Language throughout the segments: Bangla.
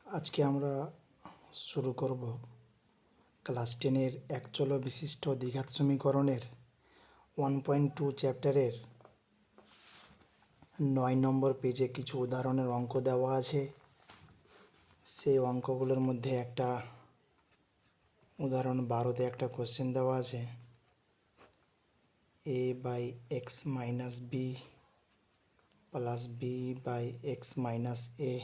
আজকে আমরা শুরু করব ক্লাস 10-এর একচল বিশিষ্ট দ্বিঘাত সমীকরণের 1.2 চ্যাপ্টারের 9 নম্বর পেজে কিছু উদাহরণের অঙ্ক দেওয়া আছে। সেই অঙ্কগুলোর মধ্যে একটা উদাহরণ 12তে একটা কোশ্চেন দেওয়া আছে, a/x - b plus b/x - a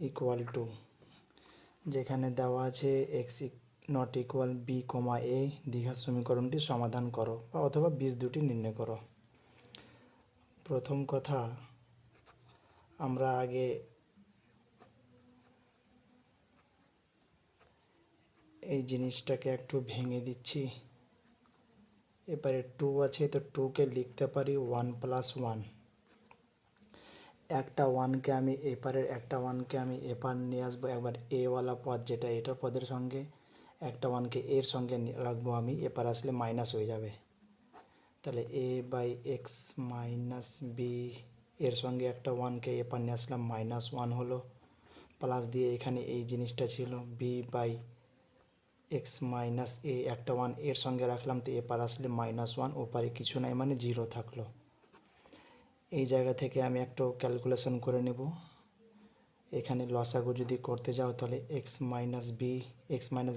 equal to, যেখানে দেওয়া আছে x not equal B comma এ, দ্বিঘাত সমীকরণটি সমাধান করো বা অথবা বীজ দুটি নির্ণয় করো। প্রথম কথা, আমরা আগে এই জিনিসটাকে একটু ভেঙে দিচ্ছি। এবারে 2 আছে, তো 2কে লিখতে পারি 1 + 1। একটা 1কে আমি এপারের একটা 1কে আমি এপার নিয়ে আসবো, একবার এওয়ালা পদ যেটা এটার পদের সঙ্গে একটা 1কে এর সঙ্গে রাখবো আমি, এপার আসলে মাইনাস হয়ে যাবে। তাহলে a/x - b এর সঙ্গে একটা 1কে এপার নিয়ে আসলাম, -1 হলো, প্লাস দিয়ে এখানে এই জিনিসটা ছিল b/x - a, একটা 1 এর সঙ্গে রাখলাম, তো এপার আসলে -1, ওপারে কিছু নাই মানে 0 থাকলো। এই জায়গা থেকে আমি একটু ক্যালকুলেশন করে নেব। এখানে লসাগু যদি করতে যাও তাহলে x -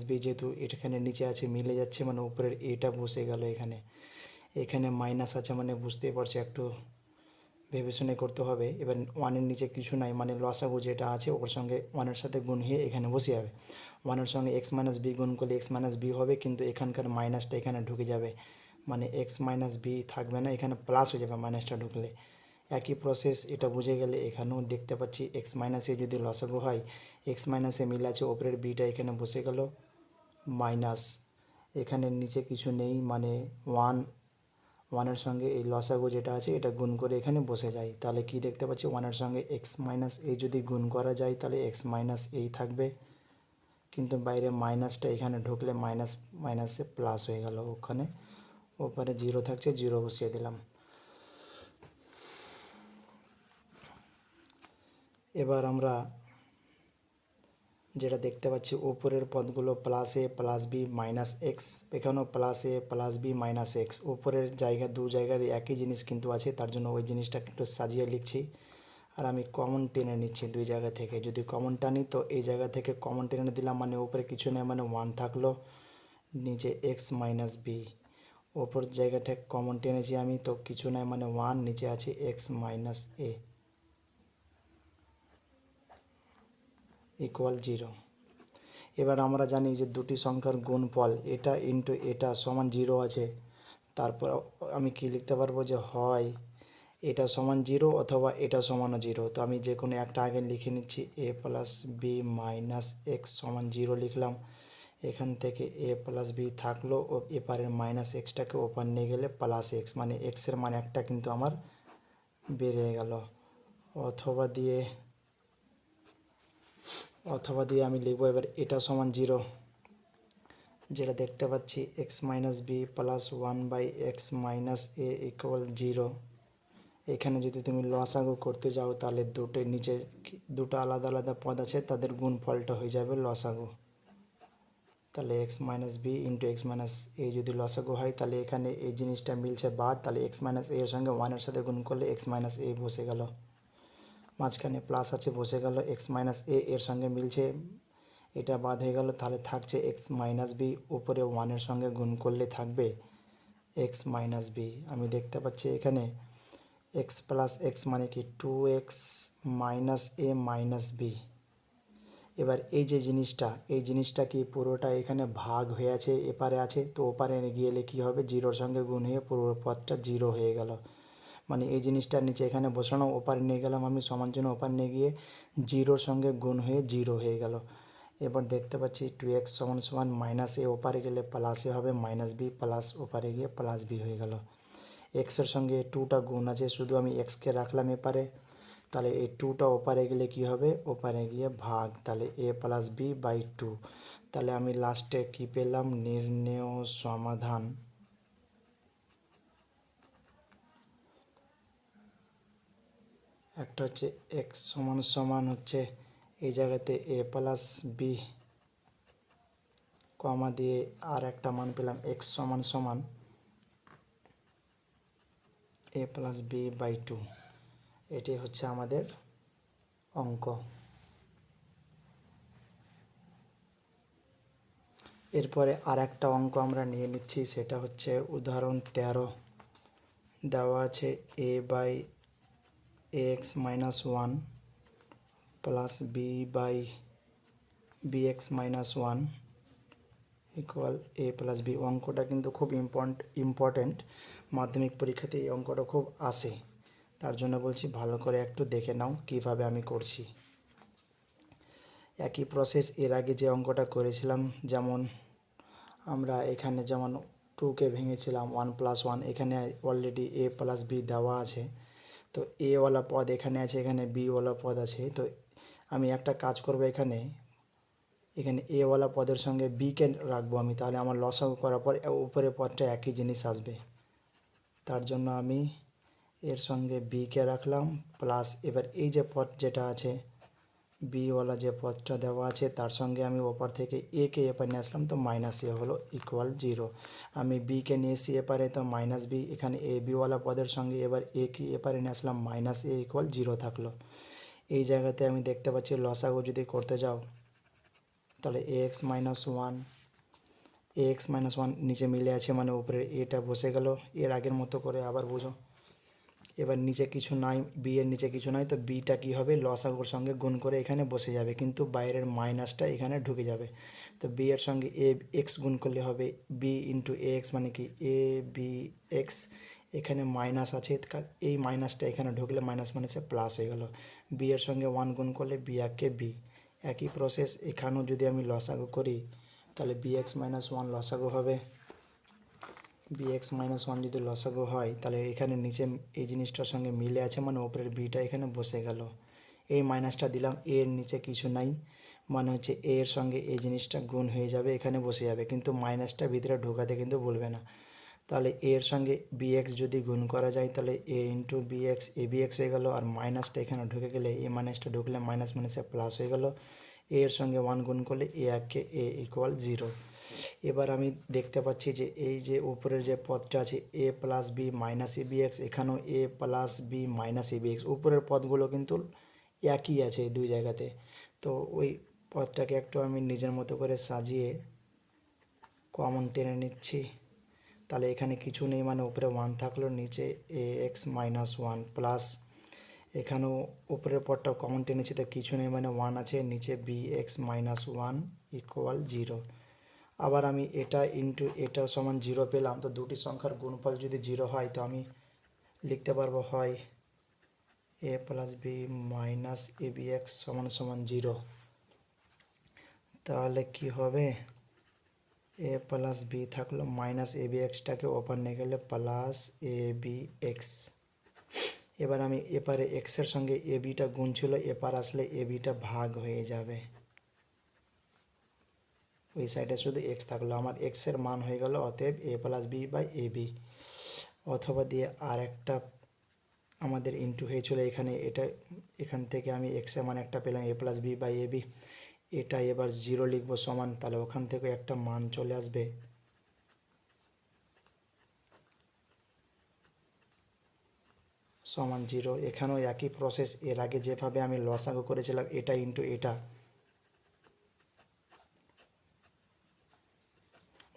b যেহেতু এখানে নিচে আছে মিলে যাচ্ছে, মানে উপরের এটা বসে গেল, এখানে মাইনাস আছে, মানে বুঝতেই পারছো একটু ভেবে শুনে করতে হবে। এবার 1-এর নিচে কিছু নাই, মানে লসাগু যেটা আছে ওর সঙ্গে 1-এর সাথে গুণ হয়ে এখানে বসে যাবে। 1-এর সঙ্গে x - b গুণ করলে x - b হবে, কিন্তু এখানকার মাইনাসটা এখানে ঢুকে যাবে, মানে x - b থাকবে না, এখানে প্লাস হয়ে যাবে মাইনাসটা ঢুকলে। একই প্রসেস, এটা বুঝে গেলে এখানেও দেখতে পাচ্ছি x - a যদি লসাগু হয়, x - a মিলে আছে, ওপরের বিটা এখানে বসে গেল মাইনাস, এখানে নিচে কিছু নেই, মানে 1-এর সঙ্গে এই লসাগু যেটা আছে এটা গুণ করে এখানে বসে যায়। তাহলে কি দেখতে পাচ্ছি, 1-এর সঙ্গে x - a যদি গুণ করা যায় তাহলে x - a থাকবে, কিন্তু বাইরে মাইনাসটা এখানে ঢুকলে মাইনাসে প্লাস হয়ে গেল, ওখানে ওপারে 0 থাকছে, 0 বসিয়ে দিলাম। এবার আমরা যেটা দেখতে পাচ্ছি, উপরের পদগুলো +a+b - x, এখানেও +a+b - x, উপরের জায়গা দু জায়গার একই জিনিস কিন্তু আছে, তার জন্য ওই জিনিসটা একটু সাজিয়ে লিখছি। আর আমি কমন টেনে নিচ্ছি দুই জায়গা থেকে, যদি কমন টানি তো এই জায়গা থেকে কমন টেনে দিলাম, মানে উপরে কিছু নেই, মানে 1 থাকলো, নিচে x - b, ওপর জায়গাটা কমন টেনেছি আমি, তো কিছু নাই মানে 1, নিচে আছে x - a ইকুয়াল 0। এবার আমরা জানি যে দুটি সংখ্যার গুণফল এটা ইন্টু এটা সমান 0 আছে, তারপর আমি কি লিখতে পারবো যে হয় এটা সমান 0 অথবা এটা সমানও 0। তো আমি যে কোনো একটা আগে লিখে নিচ্ছি, a+b - x সমান 0 লিখলাম। এখান থেকে a+b থাকলো, ও এপারের -xটাকে ওপার নিয়ে গেলে +x, মানে x-এর মান একটা কিন্তু আমার বেড়ে গেল। অথবা দিয়ে আমি লিখব এবার এটা সমান 0, যেটা দেখতে পাচ্ছি x - b + 1/x - a equal 0। এখানে যদি তুমি লসাগু করতে যাও তাহলে দুটো আলাদা আলাদা পদ আছে, তাদের গুণফলটা হয়ে যাবে লসাগু। তাহলে x - b into x - a যদি লসাগু হয়, তাহলে এখানে এই জিনিসটা মিলছে বাদ, তাহলে x - a এর সঙ্গে 1-এর সাথে গুণ করলে x - a বসে গেল, মাঝখানে প্লাস আছে বসে গেল, x - a এর সঙ্গে মিলছে, এটা বাদ হয়ে গেল, তাহলে থাকছে x - b, উপরে 1-এর সঙ্গে গুণ করলে থাকবে x - b। আমি দেখতে পাচ্ছি এখানে x + x মানে কি 2x - a - b। এবার এই যে জিনিসটা কি পুরোটা এখানে ভাগ হয়ে আছে, এপারে আছে, তো ওপারে গিয়ে কী হবে, 0-র সঙ্গে গুণ হয়ে পুরো পদটা 0 হয়ে গেল, মানে এই জিনিসটার নিচে এখানে বসানো, ওপারে নিয়ে গেলাম আমি সমান চিহ্ন, ওপারে নিয়ে গিয়ে 0-র সঙ্গে গুণ হয়ে 0 হয়ে গেল। এবার দেখতে পাচ্ছি 2x = -a, ওপারে গেলে +a হবে, -b প্লাস ওপারে গিয়ে +b হয়ে গেল। এক্সের সঙ্গে 2টা গুণ আছে, শুধু আমি এক্সকে রাখলাম এপারে, তাহলে এই 2টা ওপারে গেলে কি হবে, ওপারে গিয়ে ভাগ, তাহলে a+b/2। তাহলে আমি লাস্টে কি পেলাম, নির্ণেয় সমাধান। একটা হচ্ছে x = হচ্ছে এই জায়গাতে এ প্লাস বি কমা দিয়ে আর একটা মান পেলাম এক্স সমান সমান এ প্লাস বি বাই 2। এটি হচ্ছে আমাদের অঙ্ক। এরপরে আর একটা অঙ্ক আমরা নিয়ে নিচ্ছি, সেটা হচ্ছে উদাহরণ 13। দেওয়া আছে A by X minus 1 plus B by B X minus 1 equal A plus B. অঙ্কটা কিন্তু খুব ইম্পর্ট্যান্ট, মাধ্যমিক পরীক্ষাতে এই অঙ্কটা খুব আসে। তার জন্য বলছি ভালো করে একটু দেখে নাও কিভাবে আমি করছি। একই প্রসেস এর আগে যে অঙ্কটা করেছিলাম, যেমন আমরা এখানে যেমন 2কে ভেঙেছিলাম 1 প্লাস 1, এখানে অলরেডি এ প্লাস বি দেওয়া আছে। তো এওয়ালা পদ এখানে আছে, এখানে বিওয়ালা পদ আছে। তো আমি একটা কাজ করব, এখানে এওয়ালা পদের সঙ্গে বিকে রাখবো আমি, তাহলে আমার লসাগু করার পর উপরের পদটা একই জিনিস আসবে। তার জন্য আমি এর সঙ্গে বিকে রাখলাম, প্লাস এবার এই যে পদ যেটা আছে বিওয়ালা যে পদটা দেওয়া আছে তার সঙ্গে আমি ওপর থেকে একে এপারে নিয়ে আসলাম, তো মাইনাস এ হলো ইকুয়াল 0। আমি বিকে নিয়ে এসি এপারে, তো মাইনাস বি। এখানে এ বিওয়ালা পদের সঙ্গে এবার একে এপারে নিয়ে আসলাম, মাইনাস এ ইকুয়াল 0 থাকলো। এই জায়গাতে আমি দেখতে পাচ্ছি লসাগু যদি করতে যাও তাহলে এক্স মাইনাস 1 এক্স মাইনাস 1 নিচে মিলে আছে, মানে উপরে এটা বসে গেল। এর আগের মতো করে আবার বুঝো। এবার নিচে কিছু নাই, বি এর নিচে কিছু নাই, তো বিটা কী হবে লসাগুর সঙ্গে গুণ করে এখানে বসে যাবে, কিন্তু বাইরের মাইনাসটা এখানে ঢুকে যাবে। তো বি এর সঙ্গে এ এক্স গুণ করলে হবে বি ইন্টু এ এক্স, মানে কি এ বি এক্স। এখানে মাইনাস আছে, এই মাইনাসটা এখানে ঢুকলে মাইনাস মানে সে প্লাস হয়ে গেল। বি এর সঙ্গে 1 গুণ করলে বি একে বি। একই প্রসেস এখানেও যদি আমি লসাগু করি তাহলে বি এক্স মাইনাস 1 লসাগু হবে। বি এক্স মাইনাস 1 যদি লসাগু হয় তাহলে এখানে নিচে এই জিনিসটার সঙ্গে মিলে আছে, মানে উপরের বিটা এখানে বসে গেল। এই মাইনাসটা দিলাম, এর নিচে কিছু নাই, মানে হচ্ছে এ এর সঙ্গে এই জিনিসটা গুণ হয়ে যাবে, এখানে বসে যাবে, কিন্তু মাইনাসটা ভিতরে ঢোকাতে কিন্তু বলবে না। তাহলে এর সঙ্গে বি এক্স যদি গুণ করা যায় তাহলে এ into B x, A B x হয়ে গেল। আর মাইনাসটা এখানে ঢুকে গেলে এই মাইনাসটা ঢুকলে মাইনাস মাইনাসে প্লাস হয়ে গেল। এর সঙ্গে 1 গুণ করলে এ একে এ ইকুয়াল 0। এবার আমি দেখতে পাচ্ছি যে এই যে উপরের যে পদটা আছে এ plus B minus A B x, এখানেও এ plus B minus A B x, উপরের পদগুলো কিন্তু একই আছে এই দুই জায়গাতে। তো ওই পদটাকে একটু আমি নিজের মতো করে সাজিয়ে কমন টেনে নিচ্ছি। তাহলে এখানে কিছু নেই, মানে উপরে 1 থাকলো, নিচে এ এক্স মাইনাস 1 প্লাস এখানেও উপরের পদটা কমন টেনেছি, তো কিছু নেই, মানে 1 আছে, নিচে বি এক্স মাইনাস 1 ইকুয়াল 0। আবার আমি এটা ইন্টু এটার সমান 0 পেলাম। তো দুটি সংখ্যার গুণফল যদি 0 হয় তো আমি লিখতে পারবো হয় এ plus B minus A B x সমান সমান 0। তাহলে কি হবে, এ প্লাস বি থাকলো, মাইনাস এ বি এক্সটাকে ওপর নিয়ে গেলে প্লাস এ বি এক্স। এবার আমি এপারে এক্সের সঙ্গে এ বিটা গুণ ছিল, এপার আসলে এ বিটা ভাগ হয়ে যাবে, ওই সাইডে শুধু এক্স থাকলো, আমার এক্সের মান হয়ে গেল অতএব A plus B by A B. অথবা দিয়ে আর একটা আমাদের ইন্টু হয়েছিল এখানে, এটা এখান থেকে আমি এক্সের মান একটা পেলাম A plus B by A B, এটা এবার 0 লিখবো সমান, তাহলে ওখান থেকে একটা মান চলে আসবে সমান 0। এখানেও একই প্রসেস, এর আগে যেভাবে আমি লসাগু করেছিলাম এটা ইন্টু এটা,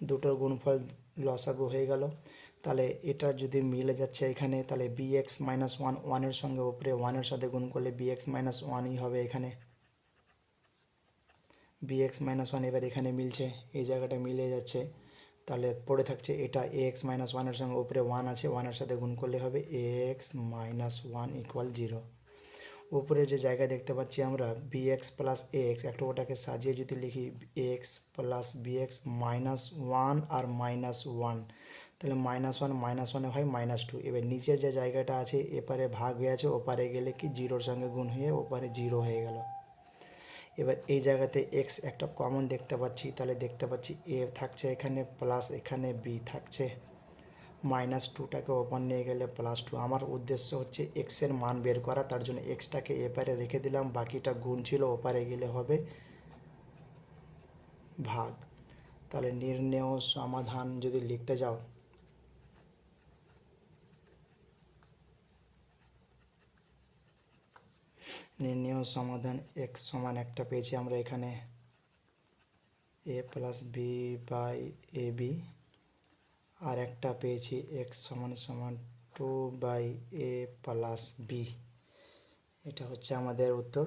দুটোর গুণফল লসাগু হয়ে গেল। তাহলে এটা যদি মিলে যাচ্ছে এখানে, তাহলে বি এক্স মাইনাস 1 ওয়ানের সঙ্গে উপরে 1-এর সাথে গুণ করলে বি এক্স মাইনাস 1ই হবে এখানে। বি এক্স মাইনাস 1 এবার এখানে মিলছে, এই জায়গাটা মিলে যাচ্ছে। তাহলে পড়ে থাকছে এটা এ এক্স মাইনাস 1-এর সঙ্গে উপরে 1 আছে, 1-এর সাথে গুণ করলে হবে এ এক্স মাইনাস 1 ইকুয়াল 0। উপরে যে জায়গায় দেখতে পাচ্ছি আমরা B X plus A X, একটু ওটাকে সাজিয়ে যদি লিখি A X plus B X minus 1 আর মাইনাস 1, তাহলে -1 হয় -2। এবার নিচের যে জায়গাটা আছে এপারে ভাগ হয়ে আছে, ওপারে গেলে কি 0-র সঙ্গে গুণ হয়ে ওপারে 0 হয়ে গেল। এবার এই জায়গাতে এক্স একটা কমন দেখতে পাচ্ছি, তাহলে দেখতে পাচ্ছি এ থাকছে এখানে প্লাস এখানে বি থাকছে, মাইনাস টুটাকে ওপর নিয়ে গেলে প্লাস টু। আমার উদ্দেশ্য হচ্ছে এক্সের মান বের করা, তার জন্য এক্সটাকে এপারে রেখে দিলাম, বাকিটা গুণ ছিল, ওপারে গেলে হবে ভাগ। তাহলে নির্ণেয় সমাধান যদি লিখতে যাও, নির্ণেয় সমাধান এক্স সমান একটা পেয়েছি আমরা এখানে A plus B by A B, আর একটা পেয়েছি এক্স সমান সমান 2 বাই এ প্লাস বি। এটা হচ্ছে আমাদের উত্তর।